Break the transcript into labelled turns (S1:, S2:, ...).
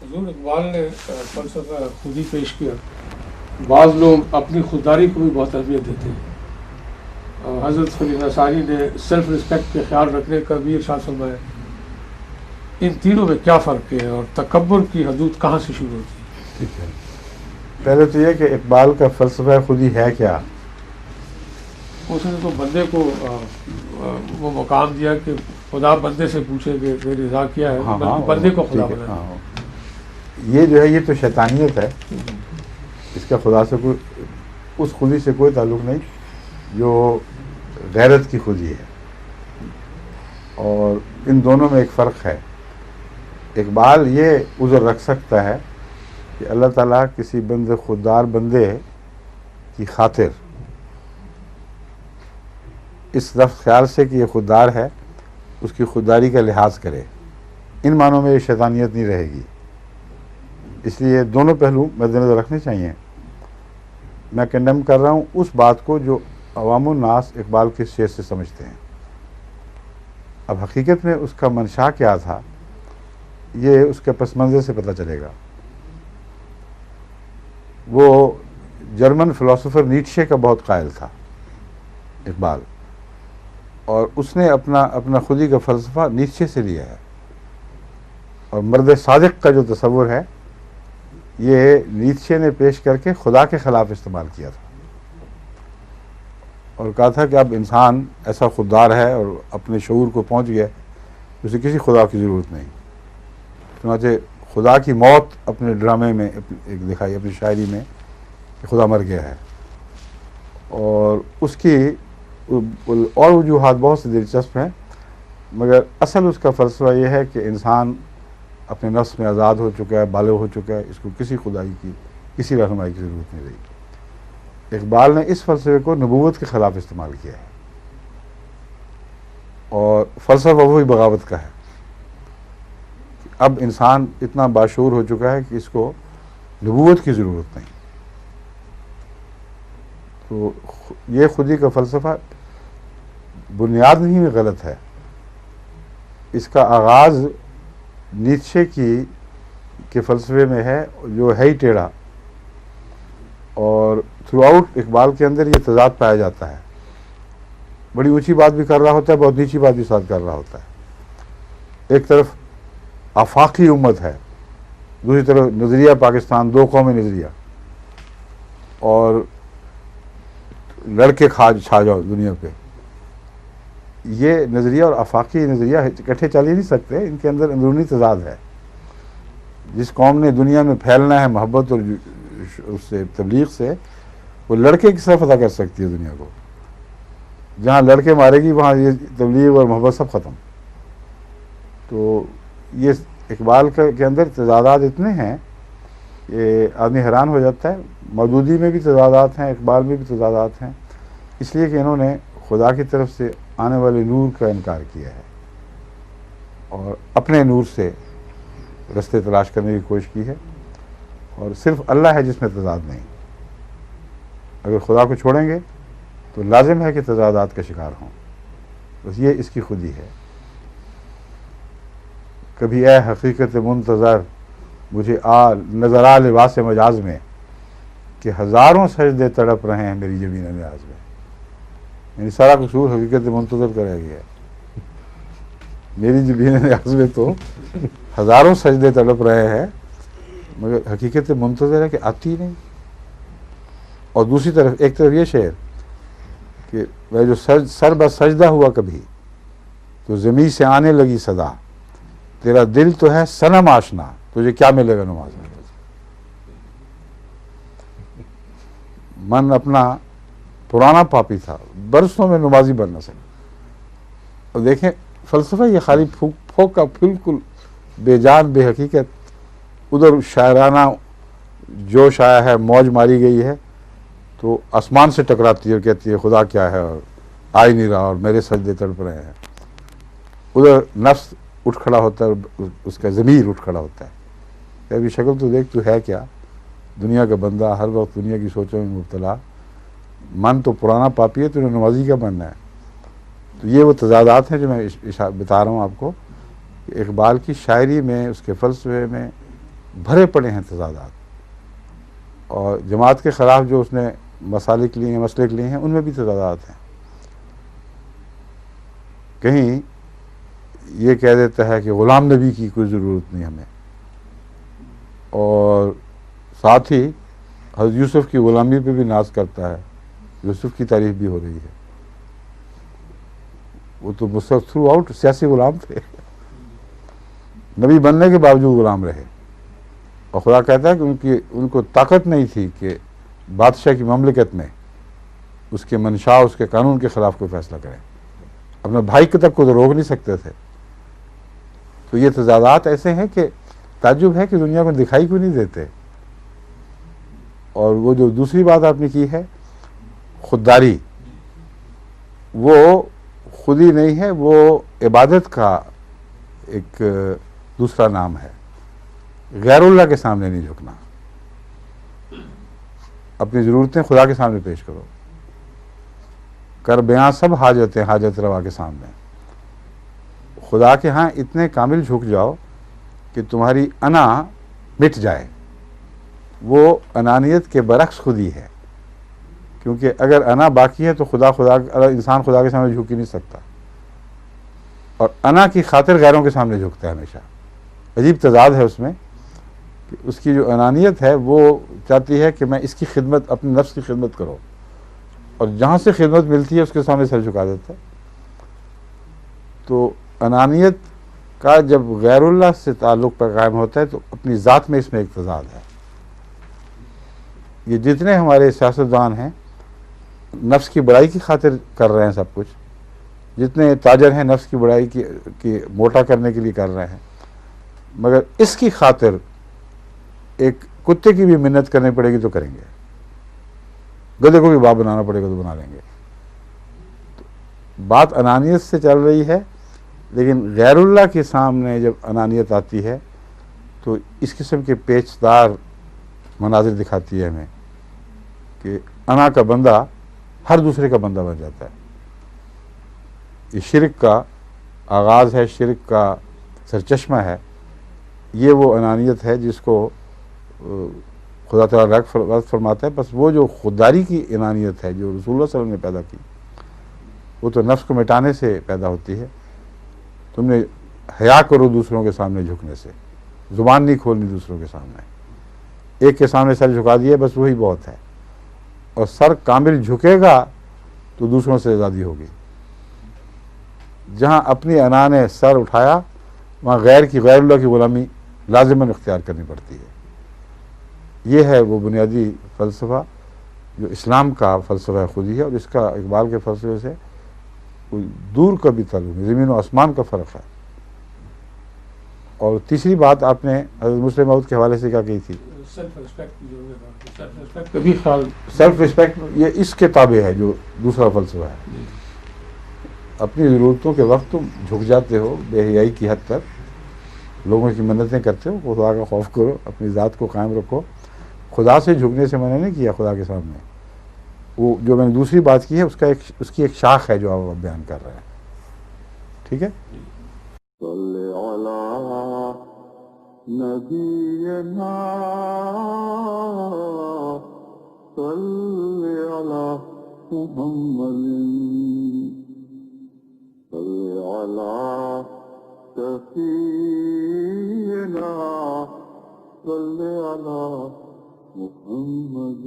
S1: حضور اقبال نے فلسفہ خود ہی پیش کیا. بعض لوگ اپنی خودداری کو بھی بہت اہمیت دیتے ہیں. حضرت خلیفہ ثانی نے سیلف رسپیکٹ کے خیال رکھنے کا بھی ارشاد فرمایا. ان تینوں میں کیا فرق ہے اور تکبر کی حدود کہاں سے شروع ہوتی ہے؟
S2: ٹھیک ہے، پہلے تو یہ کہ اقبال کا فلسفہ خود ہی ہے کیا.
S1: اس نے تو بندے کو وہ مقام دیا کہ خدا بندے سے پوچھے کہ میری رضا کیا ہے، بلکہ بندے کو خدا بنا.
S2: یہ جو ہے یہ تو شیطانیت ہے، اس کا خدا سے کوئی، اس خودی سے کوئی تعلق نہیں جو غیرت کی خودی ہے. اور ان دونوں میں ایک فرق ہے. اقبال یہ عذر رکھ سکتا ہے کہ اللہ تعالیٰ کسی بندے خوددار بندے کی خاطر اس لفظ خیال سے کہ یہ خوددار ہے اس کی خودداری کا لحاظ کرے. ان معنوں میں یہ شیطانیت نہیں رہے گی. اس لیے دونوں پہلو مد نظر رکھنے چاہیے. میں کنڈم کر رہا ہوں اس بات کو جو عوام الناس اقبال کے شعر سے سمجھتے ہیں. اب حقیقت میں اس کا منشا کیا تھا یہ اس کے پس منظر سے پتہ چلے گا. وہ جرمن فلاسفر نیٹشے کا بہت قائل تھا اقبال، اور اس نے اپنا خودی کا فلسفہ نیٹشے سے لیا ہے. اور مرد صادق کا جو تصور ہے یہ نیٹشے نے پیش کر کے خدا کے خلاف استعمال کیا تھا، اور کہا تھا کہ اب انسان ایسا خوددار ہے اور اپنے شعور کو پہنچ گیا، اسے کسی خدا کی ضرورت نہیں. چنانچہ خدا کی موت اپنے ڈرامے میں ایک دکھائی، اپنی شاعری میں کہ خدا مر گیا ہے. اور اس کی اور وجوہات بہت سے دلچسپ ہیں، مگر اصل اس کا فلسفہ یہ ہے کہ انسان اپنے نفس میں آزاد ہو چکا ہے، بالغ ہو چکا ہے، اس کو کسی خدائی کی، کسی رہنمائی کی ضرورت نہیں رہی. اقبال نے اس فلسفے کو نبوت کے خلاف استعمال کیا ہے، اور فلسفہ وہی بغاوت کا ہے. اب انسان اتنا باشعور ہو چکا ہے کہ اس کو نبوت کی ضرورت نہیں. تو یہ خودی کا فلسفہ بنیاد نہیں میں غلط ہے. اس کا آغاز نیٹشے کے فلسفے میں ہے جو ہے ہی ٹیڑھا، اور تھرو آؤٹ اقبال کے اندر یہ تضاد پایا جاتا ہے. بڑی اونچی بات بھی کر رہا ہوتا ہے، بہت نیچی بات بھی ساتھ کر رہا ہوتا ہے. ایک طرف آفاقی امت ہے، دوسری طرف نظریہ پاکستان، دو قومی نظریہ، اور لڑکے چھا جاؤ دنیا پہ. یہ نظریہ اور آفاقی نظریہ اکٹھے چل ہی نہیں سکتے، ان کے اندر اندرونی تضاد ہے. جس قوم نے دنیا میں پھیلنا ہے محبت اور اس سے تبلیغ سے، وہ لڑکے کس طرح فتح کر سکتی ہے دنیا کو؟ جہاں لڑکے مارے گی وہاں یہ تبلیغ اور محبت سب ختم. تو یہ اقبال کے اندر تضادات اتنے ہیں کہ آدمی حیران ہو جاتا ہے. مودودی میں بھی تضادات ہیں، اقبال میں بھی تضادات ہیں، اس لیے کہ انہوں نے خدا کی طرف سے آنے والے نور کا انکار کیا ہے اور اپنے نور سے رستے تلاش کرنے کی کوشش کی ہے. اور صرف اللہ ہے جس میں تضاد نہیں. اگر خدا کو چھوڑیں گے تو لازم ہے کہ تضادات کا شکار ہوں. بس یہ اس کی خودی ہے. کبھی اے حقیقت منتظر مجھے نظر آ لباس مجاز میں کہ ہزاروں سجدے تڑپ رہے ہیں میری جبین نیاز میں. یعنی سارا قصور حقیقت منتظر کا رہ گیا. میری جبین نیاز میں تو ہزاروں سجدے تڑپ رہے ہیں، مگر حقیقت منتظر ہے کہ آتی نہیں. اور دوسری طرف ایک طرف یہ شعر کہ وہ جو سر بس سجدہ ہوا کبھی تو زمین سے آنے لگی صدا، تیرا دل تو ہے صنم آشنا تجھے کیا ملے گا نماز میں. من اپنا پرانا پاپی تھا، برسوں میں نمازی بن نہ سکا. اور دیکھیں فلسفہ یہ خالی پھونک کا بالکل بے جان بے حقیقت. ادھر شاعرانہ جوش آیا ہے، موج ماری گئی ہے تو آسمان سے ٹکراتی ہے اور کہتی ہے خدا کیا ہے اور آ ہی نہیں رہا اور میرے سجدے تڑپ رہے ہیں. ادھر نفس اٹھ کھڑا ہوتا ہے، اس کا ضمیر اٹھ کھڑا ہوتا ہے کہ ابھی شکل تو دیکھ، تو ہے کیا؟ دنیا کا بندہ، ہر وقت دنیا کی سوچوں میں مبتلا، من تو پرانا پاپی ہے، تو نے نمازی کا بننا ہے. تو یہ وہ تضادات ہیں جو میں بتا رہا ہوں آپ کو کہ اقبال کی شاعری میں، اس کے فلسفے میں بھرے پڑے ہیں تضادات، اور جماعت کے خلاف جو اس نے مسالک لیے ہیں، مسلک لیے ہیں، ان میں بھی تضادات ہیں۔ کہیں یہ کہہ دیتا ہے کہ غلام نبی کی کوئی ضرورت نہیں ہمیں، اور ساتھ ہی حضرت یوسف کی غلامی پہ بھی ناز کرتا ہے، یوسف کی تعریف بھی ہو رہی ہے۔ وہ تو مصطفیٰ تھرو آؤٹ سیاسی غلام تھے، نبی بننے کے باوجود غلام رہے، اور خدا کہتا ہے کہ ان کو طاقت نہیں تھی کہ بادشاہ کی مملکت میں اس کے منشا، اس کے قانون کے خلاف کوئی فیصلہ کریں، اپنے بھائی کے تک کو تو روک نہیں سکتے تھے۔ تو یہ تضادات ایسے ہیں کہ تعجب ہے کہ دنیا میں دکھائی کیوں نہیں دیتے۔ اور وہ جو دوسری بات آپ نے کی ہے خودداری، وہ خودی نہیں ہے، وہ عبادت کا ایک دوسرا نام ہے۔ غیر اللہ کے سامنے نہیں جھکنا، اپنی ضرورتیں خدا کے سامنے پیش کرو، کر بیاں سب حاجتیں حاجت روا کے سامنے، خدا کے ہاں اتنے کامل جھک جاؤ کہ تمہاری انا مٹ جائے۔ وہ انانیت کے برعکس خودی ہے، کیونکہ اگر انا باقی ہے تو انسان خدا کے سامنے جھک ہی نہیں سکتا، اور انا کی خاطر غیروں کے سامنے جھکتا ہے ہمیشہ۔ عجیب تضاد ہے اس میں کہ اس کی جو انانیت ہے وہ چاہتی ہے کہ میں اس کی خدمت، اپنے نفس کی خدمت کرو، اور جہاں سے خدمت ملتی ہے اس کے سامنے سر جھکا دیتا ہے۔ تو انانیت کا جب غیر اللہ سے تعلق پر قائم ہوتا ہے تو اپنی ذات میں اس میں ایک تضاد ہے۔ یہ جتنے ہمارے سیاستدان ہیں نفس کی بڑائی کی خاطر کر رہے ہیں سب کچھ، جتنے تاجر ہیں نفس کی بڑائی کی موٹا کرنے کے لیے کر رہے ہیں، مگر اس کی خاطر ایک کتے کی بھی منت کرنی پڑے گی تو کریں گے، گدھے کو بھی باپ بنانا پڑے گا تو بنا لیں گے۔ بات انانیت سے چل رہی ہے، لیکن غیر اللہ کے سامنے جب انانیت آتی ہے تو اس قسم کے پیچدار مناظر دکھاتی ہے ہمیں کہ انا کا بندہ ہر دوسرے کا بندہ بن جاتا ہے۔ یہ شرک کا آغاز ہے، شرک کا سرچشمہ ہے۔ یہ وہ انانیت ہے جس کو خدا تعالیٰ رد فرماتا ہے۔ بس وہ جو خودداری کی انانیت ہے جو رسول اللہ صلی اللہ علیہ وسلم نے پیدا کی، وہ تو نفس کو مٹانے سے پیدا ہوتی ہے۔ تم نے حیا کرو دوسروں کے سامنے جھکنے سے، زبان نہیں کھولنی دوسروں کے سامنے، ایک کے سامنے سر جھکا دیا بس وہی بہت ہے، اور سر کامل جھکے گا تو دوسروں سے آزادی ہوگی۔ جہاں اپنی انا نے سر اٹھایا وہاں غیر اللہ کی غلامی لازماً اختیار کرنی پڑتی ہے۔ یہ ہے وہ بنیادی فلسفہ جو اسلام کا فلسفہ خودی ہے، اور اس کا اقبال کے فلسفے سے کوئی دور کا بھی تعلق نہیں، زمین و آسمان کا فرق ہے۔ اور تیسری بات آپ نے حضرت مسلم موعود کے حوالے سے کیا کہی تھی؟
S1: سیلف ریسپیکٹ کی ضرورت ہے، سیلف ریسپیکٹ کا بھی خیال،
S2: سیلف ریسپیکٹ یہ اس کے تابع ہے جو دوسرا فلسفہ ہے۔ اپنی ضرورتوں کے وقت تم جھک جاتے ہو بے حیائی کی حد تک، لوگوں کی منتیں کرتے ہو، خدا کا خوف کرو، اپنی ذات کو قائم رکھو۔ خدا سے جھکنے سے میں نے نہیں کیا خدا کے سامنے، وہ جو میں نے دوسری بات کی ہے اس کی ایک شاخ ہے جو آپ بیان کر رہے ہیں۔ ٹھیک ہے؟ صلی علی نبینا صلی علی محمد صلی علی سفینا صلی علی محمد